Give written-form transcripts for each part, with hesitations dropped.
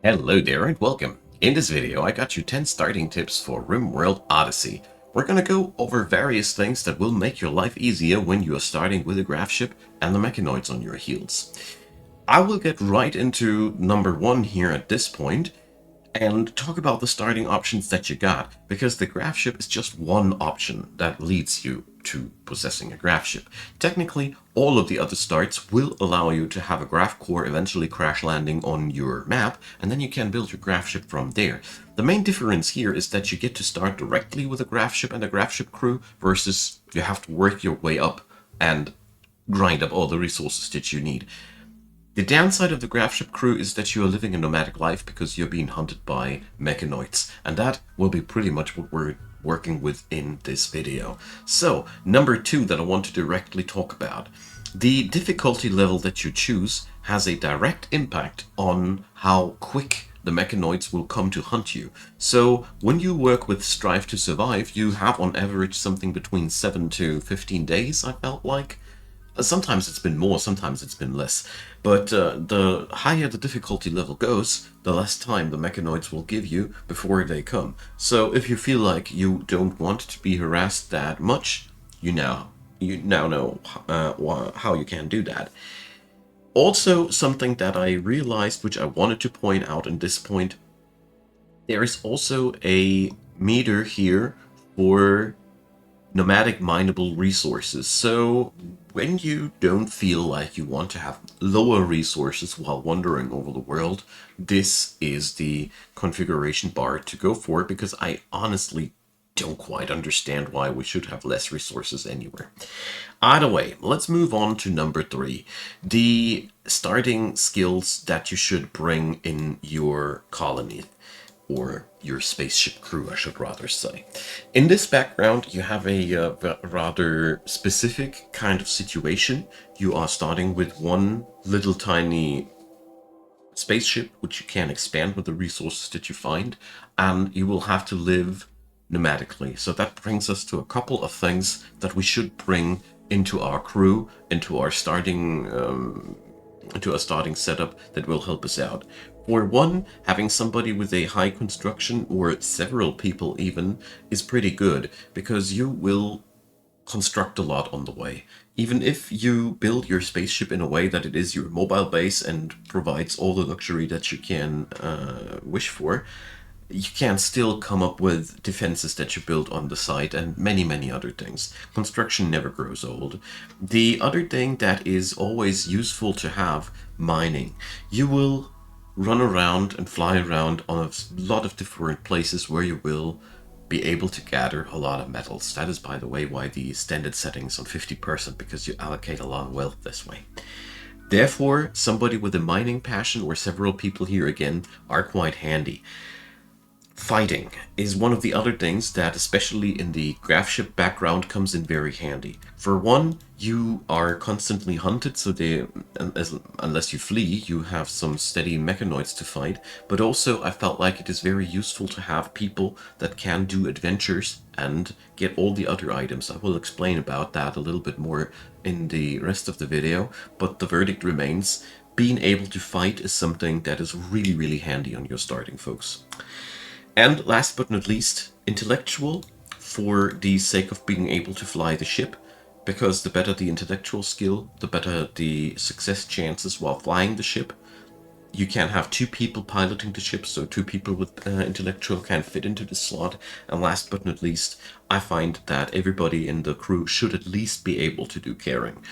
Hello there and welcome. In this video I got you 10 starting tips for Rimworld Odyssey. We're gonna go over various things that will make your life easier when you are starting with a graph ship and the mechanoids on your heels. I will get right into number 1 here at this point and talk about the starting options that you got, because the graph ship is just one option that leads you to possessing a graph ship. Technically, all of the other starts will allow you to have a graph core eventually crash landing on your map, and then you can build your graph ship from there. The main difference here is that you get to start directly with a graph ship and a graph ship crew, versus you have to work your way up and grind up all the resources that you need. The downside of the graph ship crew is that you are living a nomadic life because you're being hunted by mechanoids, and that will be pretty much what we're working with in this video. So, number 2 that I want to directly talk about. The difficulty level that you choose has a direct impact on how quick the mechanoids will come to hunt you. So when you work with Strive to Survive, you have on average something between 7 to 15 days, I felt like. Sometimes it's been more, sometimes it's been less. But the higher the difficulty level goes, the less time the mechanoids will give you before they come. So if you feel like you don't want to be harassed that much, you now know how you can do that. Also, something that I realized, which I wanted to point out in this point, there is also a meter here for nomadic mineable resources. So when you don't feel like you want to have lower resources while wandering over the world, this is the configuration bar to go for, because I honestly don't quite understand why we should have less resources anywhere. Either way, let's move on to number 3. The starting skills that you should bring in your colony, or your spaceship crew, I should rather say. In this background, you have a rather specific kind of situation. You are starting with one little tiny spaceship, which you can expand with the resources that you find, and you will have to live nomadically. So that brings us to a couple of things that we should bring into our crew, into our starting setup that will help us out. For one, having somebody with a high construction, or several people even, is pretty good, because you will construct a lot on the way. Even if you build your spaceship in a way that it is your mobile base and provides all the luxury that you can wish for, you can still come up with defenses that you build on the site and many other things. Construction never grows old. The other thing that is always useful to have: mining. You will run around and fly around on a lot of different places where you will be able to gather a lot of metals. That is, by the way, why the standard setting is on 50%, because you allocate a lot of wealth this way. Therefore, somebody with a mining passion, or several people here again, are quite handy. Fighting is one of the other things that, especially in the graph ship background, comes in very handy. For one, you are constantly hunted, so unless you flee, you have some steady mechanoids to fight. But also, I felt like it is very useful to have people that can do adventures and get all the other items. I will explain about that a little bit more in the rest of the video, but the verdict remains: being able to fight is something that is really handy on your starting, folks. And last but not least, intellectual, for the sake of being able to fly the ship, because the better the intellectual skill, the better the success chances while flying the ship. You can have 2 people piloting the ship, so 2 people with intellectual can fit into the slot. And last but not least, I find that everybody in the crew should at least be able to do caring.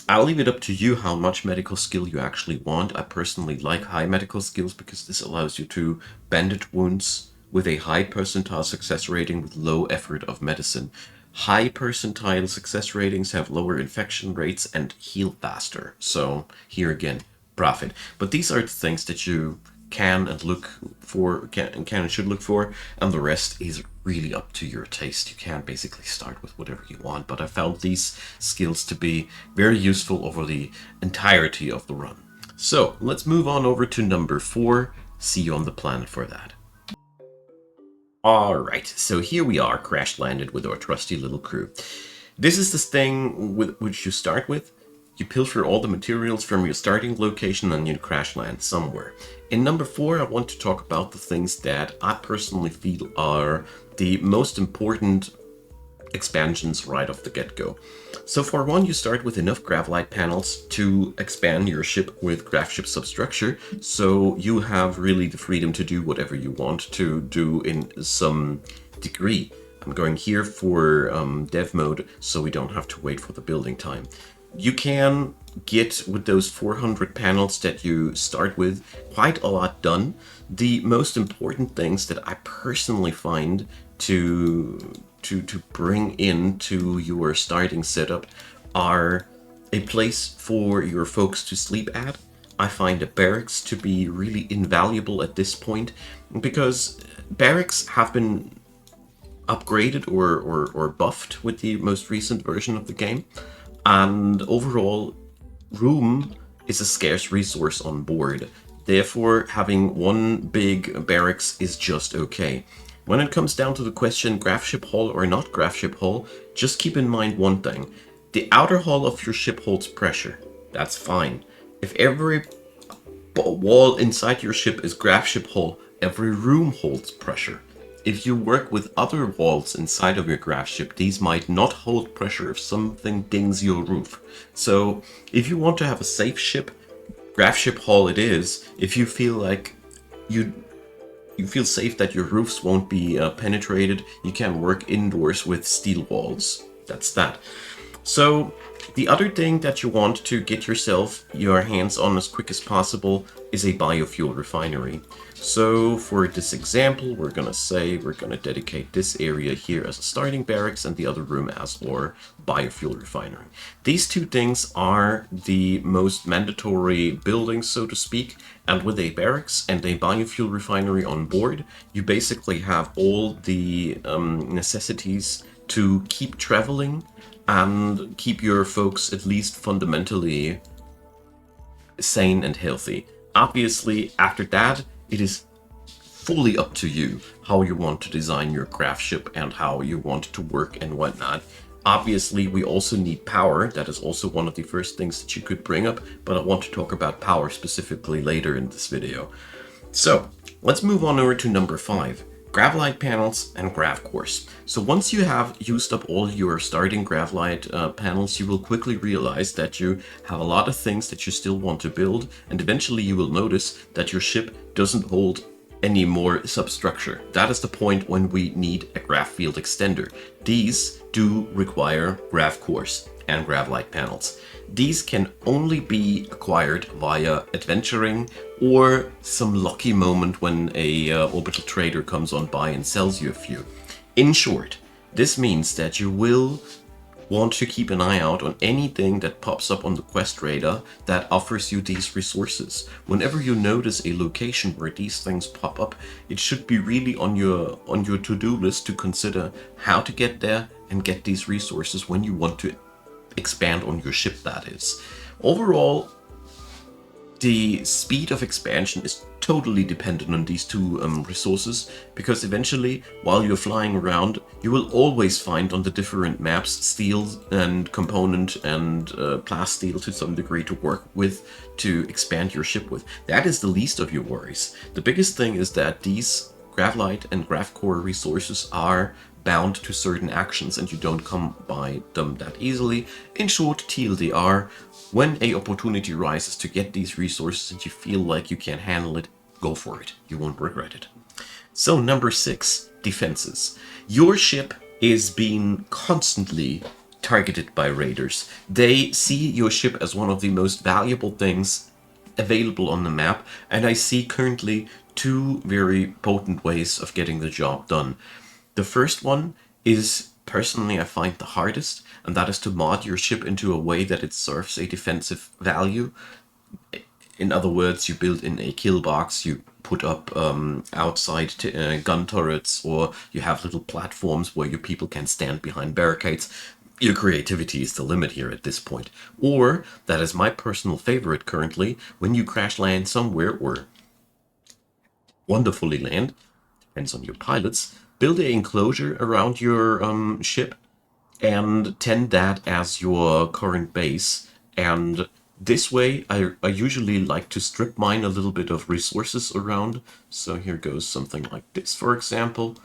I'll leave it up to you how much medical skill you actually want. I personally like high medical skills, because this allows you to bandage wounds with a high percentile success rating with low effort of medicine. High percentile success ratings have lower infection rates and heal faster. So here again, profit. But these are the things that you can and should look for, and the rest is really up to your taste. You can basically start with whatever you want, but I found these skills to be very useful over the entirety of the run. So let's move on over to number 4. See you on the planet for that. Alright, so here we are, crash landed with our trusty little crew. This is the thing with which you start with. you pilfer all the materials from your starting location and you crash land somewhere. In number 4, I want to talk about the things that I personally feel are the most important expansions right off the get-go. So for one, you start with enough Gravlite panels to expand your ship with Gravship substructure, so you have really the freedom to do whatever you want to do in some degree. I'm going here for dev mode, so we don't have to wait for the building time. You can get, with those 400 panels that you start with, quite a lot done. The most important things that I personally find to bring into your starting setup are a place for your folks to sleep at. I find a barracks to be really invaluable at this point, because barracks have been upgraded or buffed with the most recent version of the game, and overall room is a scarce resource on board. Therefore, having one big barracks is just okay. When it comes down to the question Gravship Hall or not Gravship Hall, just keep in mind one thing. The outer hull of your ship holds pressure. That's fine. If every wall inside your ship is Gravship Hall, every room holds pressure. If you work with other walls inside of your Gravship, these might not hold pressure if something dings your roof. So if you want to have a safe ship, Gravship Hall it is. If you feel like you feel safe that your roofs won't be penetrated, you can work indoors with steel walls. That's that. So the other thing that you want to get your hands on as quick as possible is a biofuel refinery. So for this example, we're going to say we're going to dedicate this area here as a starting barracks and the other room as our biofuel refinery. These two things are the most mandatory buildings, so to speak, and with a barracks and a biofuel refinery on board, you basically have all the necessities to keep traveling and keep your folks at least fundamentally sane and healthy. Obviously, after that, it is fully up to you how you want to design your craft ship and how you want to work and whatnot. Obviously, we also need power. That is also one of the first things that you could bring up, but I want to talk about power specifically later in this video. So, let's move on over to number 5. Gravlite panels and Gravcores. So once you have used up all your starting Gravlite panels, you will quickly realize that you have a lot of things that you still want to build, and eventually you will notice that your ship doesn't hold any more substructure. That is the point when we need a grav field extender. These do require Gravcores and Gravlite panels. These can only be acquired via adventuring or some lucky moment when a orbital trader comes on by and sells you a few. In short, this means that you will want to keep an eye out on anything that pops up on the quest radar that offers you these resources. Whenever you notice a location where these things pop up, it should be really on your to-do list to consider how to get there and get these resources when you want to expand on your ship, that is. Overall, the speed of expansion is totally dependent on these two resources, because eventually, while you're flying around, you will always find on the different maps steel and component and plasteel to some degree to work with, to expand your ship with. That is the least of your worries. The biggest thing is that these Gravlite and Gravcore resources are bound to certain actions and you don't come by them that easily. In short, TLDR, when a opportunity rises to get these resources and you feel like you can handle it, go for it. You won't regret it. So number 6, defenses. Your ship is being constantly targeted by raiders. They see your ship as one of the most valuable things available on the map, and I see currently 2 very potent ways of getting the job done. The first one is, personally, I find the hardest, and that is to mod your ship into a way that it serves a defensive value. In other words, you build in a kill box, you put up outside gun turrets, or you have little platforms where your people can stand behind barricades. Your creativity is the limit here at this point. Or, that is my personal favorite currently, when you crash land somewhere, or wonderfully land, depends on your pilots, build an enclosure around your ship and tend that as your current base, And this way, I usually like to strip mine a little bit of resources around. So here goes something like this, for example.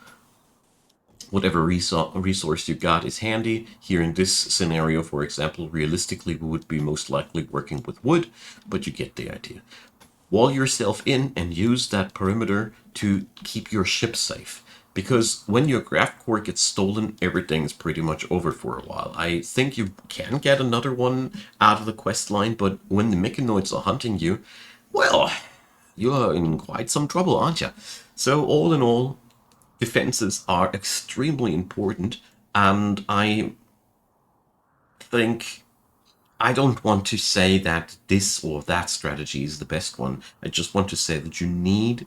Whatever resource you got is handy. Here in this scenario, for example, realistically, we would be most likely working with wood, but you get the idea. Wall yourself in and use that perimeter to keep your ship safe. Because when your Grav-Core gets stolen, everything's pretty much over for a while. I think you can get another one out of the quest line, but when the mechanoids are hunting you, well, you're in quite some trouble, aren't you? So all in all, defenses are extremely important, and I think I don't want to say that this or that strategy is the best one. I just want to say that you need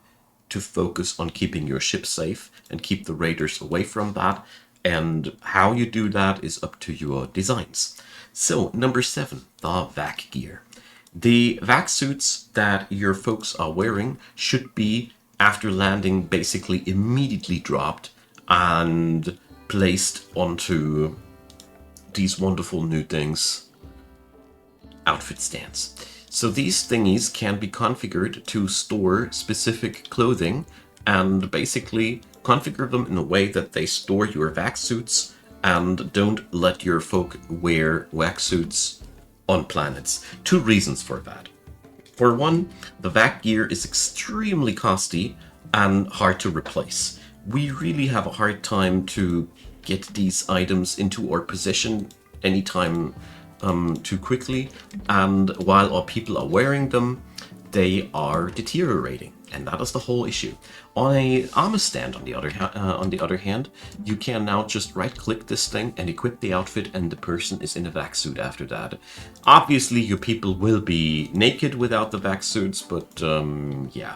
to focus on keeping your ship safe and keep the raiders away from that. And how you do that is up to your designs. So, number 7, the Vac-Gear. The vac suits that your folks are wearing should be, after landing, basically immediately dropped and placed onto these wonderful new things, outfit stands. So these thingies can be configured to store specific clothing and basically configure them in a way that they store your vac suits and don't let your folk wear vac suits on planets. 2 reasons for that. For one, the Vac-Gear is extremely costly and hard to replace. We really have a hard time to get these items into our possession anytime too quickly, and while our people are wearing them, they are deteriorating, and that is the whole issue. On a armor stand, on the other hand, you can now just right-click this thing and equip the outfit, and the person is in a vac suit after that. Obviously, your people will be naked without the vac suits, but yeah.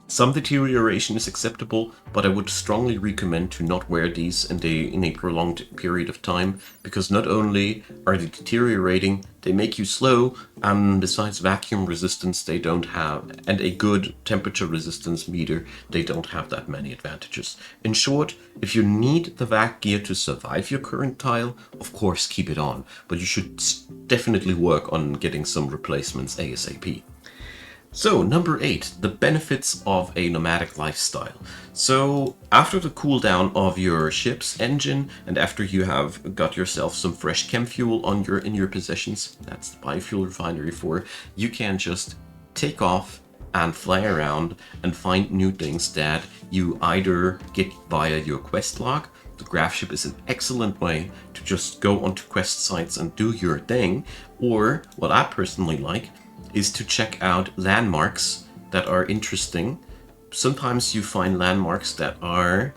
Some deterioration is acceptable, but I would strongly recommend to not wear these in a prolonged period of time, because not only are they deteriorating, they make you slow, and besides vacuum resistance they don't have, and a good temperature resistance meter, they don't have that many advantages. In short, if you need the Vac-Gear to survive your current tile, of course keep it on, but you should definitely work on getting some replacements ASAP. So, number 8, the benefits of a nomadic lifestyle. So, after the cooldown of your ship's engine, and after you have got yourself some fresh chem fuel in your possessions, that's the biofuel refinery for, you can just take off and fly around and find new things that you either get via your quest log. The Grav ship is an excellent way to just go onto quest sites and do your thing, or what I personally like is to check out landmarks that are interesting. Sometimes you find landmarks that are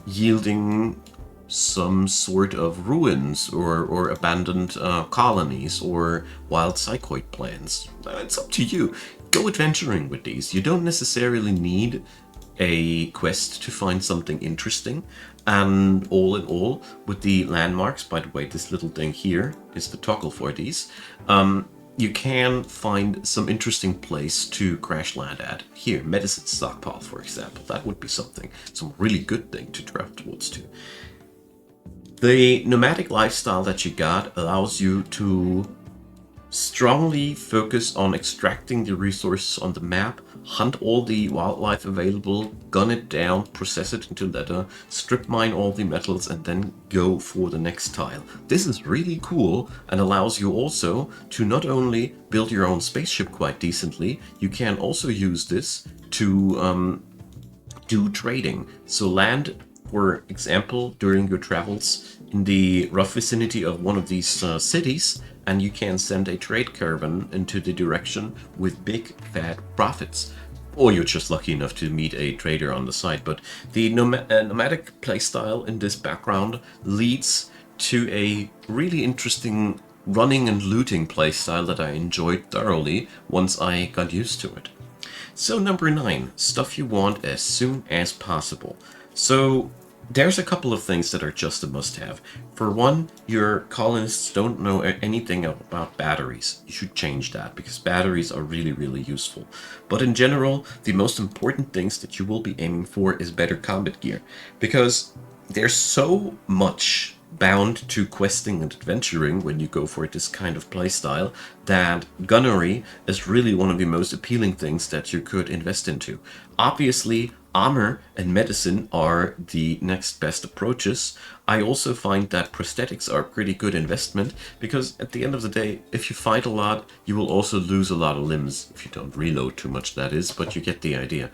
yielding some sort of ruins or abandoned colonies or wild psychoid plants. It's up to you. Go adventuring with these. You don't necessarily need a quest to find something interesting. And all in all, with the landmarks, by the way, this little thing here is the toggle for these, you can find some interesting place to crash land at. Here, medicine stockpile, for example. That would be something, some really good thing to drive towards to. The nomadic lifestyle that you got allows you to strongly focus on extracting the resources on the map, hunt all the wildlife available, gun it down, process it into leather, strip mine all the metals, and then go for the next tile. This is really cool and allows you also to not only build your own spaceship quite decently, you can also use this to do trading. So land, for example, during your travels in the rough vicinity of one of these cities, and you can send a trade caravan into the direction with big fat profits. Or you're just lucky enough to meet a trader on the side. But the nomadic playstyle in this background leads to a really interesting running and looting playstyle that I enjoyed thoroughly once I got used to it. So number 9, stuff you want as soon as possible. So there's a couple of things that are just a must-have. For one, your colonists don't know anything about batteries. You should change that, because batteries are really, really useful. But in general, the most important things that you will be aiming for is better combat gear, because there's so much bound to questing and adventuring when you go for this kind of playstyle, that gunnery is really one of the most appealing things that you could invest into. Obviously, armor and medicine are the next best approaches. I also find that prosthetics are a pretty good investment, because at the end of the day, if you fight a lot, you will also lose a lot of limbs, if you don't reload too much, that is, but you get the idea.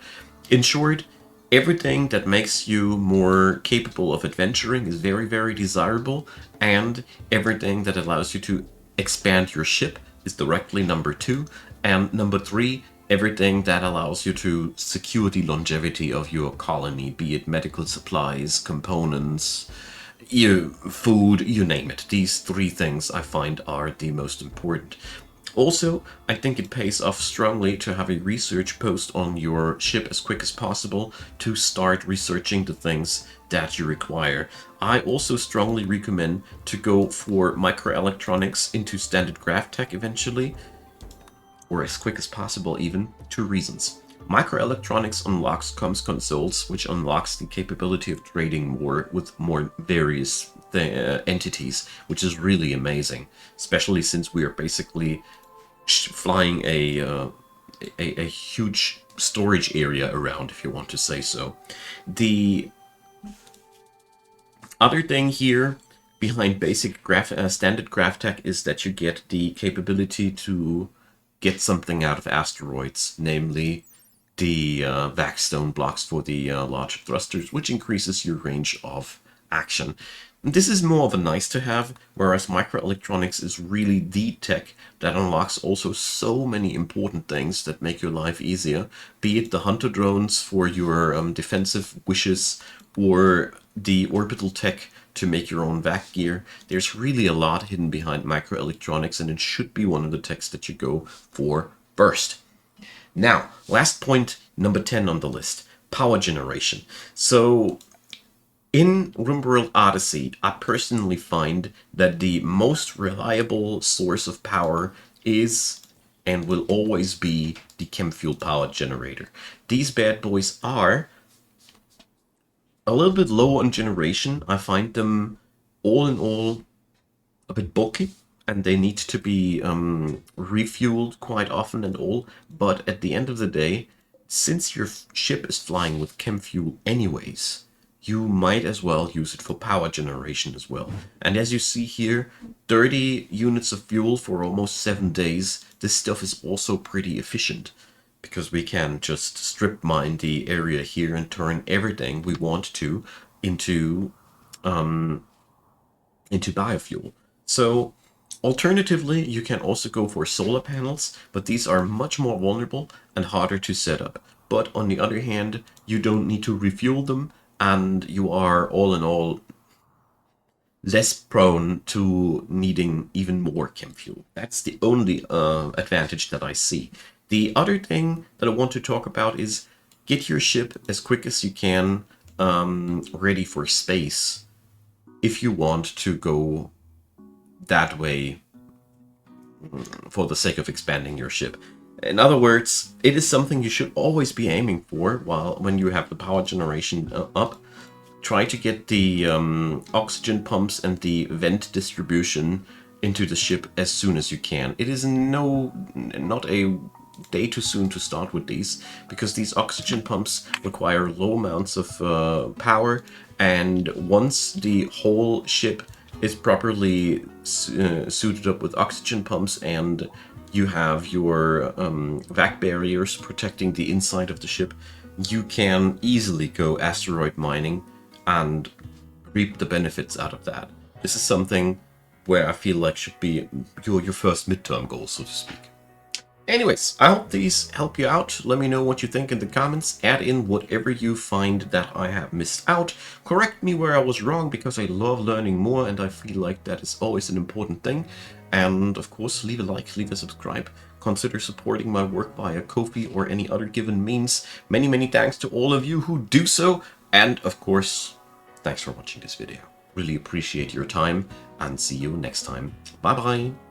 In short, everything that makes you more capable of adventuring is very, very desirable, and everything that allows you to expand your ship is directly number 2, and number 3, everything that allows you to secure the longevity of your colony, be it medical supplies, components, food, you name it. These 3 things I find are the most important. Also, I think it pays off strongly to have a research post on your ship as quick as possible to start researching the things that you require. I also strongly recommend to go for microelectronics into standard GravTech eventually, or as quick as possible even. 2 reasons. Microelectronics unlocks comms consoles, which unlocks the capability of trading more with more various entities, which is really amazing, especially since we are basically flying a huge storage area around, if you want to say so. The other thing here behind basic standard GravTech is that you get the capability to get something out of asteroids, namely the Vac-stone blocks for the large thrusters, which increases your range of action. This is more of a nice to have, whereas microelectronics is really the tech that unlocks also so many important things that make your life easier, be it the hunter drones for your defensive wishes, or the orbital tech to make your own Vac-Gear. There's really a lot hidden behind microelectronics, and it should be one of the techs that you go for first. Now, last point, number 10 on the list, power generation. So, in Rimworld Odyssey, I personally find that the most reliable source of power is and will always be the chem fuel power generator. These bad boys are a little bit low on generation. I find them all in all a bit bulky, and they need to be refueled quite often and all. But at the end of the day, since your ship is flying with chem fuel anyways, you might as well use it for power generation as well. And as you see here, 30 units of fuel for almost 7 days. This stuff is also pretty efficient, because we can just strip mine the area here and turn everything we want to into biofuel. So alternatively, you can also go for solar panels, but these are much more vulnerable and harder to set up. But on the other hand, you don't need to refuel them, and you are all in all less prone to needing even more chem fuel. That's the only advantage that I see. The other thing that I want to talk about is get your ship as quick as you can ready for space if you want to go that way for the sake of expanding your ship. In other words, it is something you should always be aiming for when you have the power generation up. Try to get the oxygen pumps and the vent distribution into the ship as soon as you can. It is not a day too soon to start with these, because these oxygen pumps require low amounts of power, and once the whole ship is properly suited up with oxygen pumps, and you have your vac barriers protecting the inside of the ship, you can easily go asteroid mining and reap the benefits out of that. This is something where I feel like should be your first midterm goal, so to speak. Anyways, I hope these help you out. Let me know what you think in the comments. Add in whatever you find that I have missed out. Correct me where I was wrong, because I love learning more, and I feel like that is always an important thing. And of course, leave a like, leave a subscribe. Consider supporting my work via Ko-fi or any other given means. Many, many thanks to all of you who do so. And of course, thanks for watching this video. Really appreciate your time, and see you next time. Bye bye.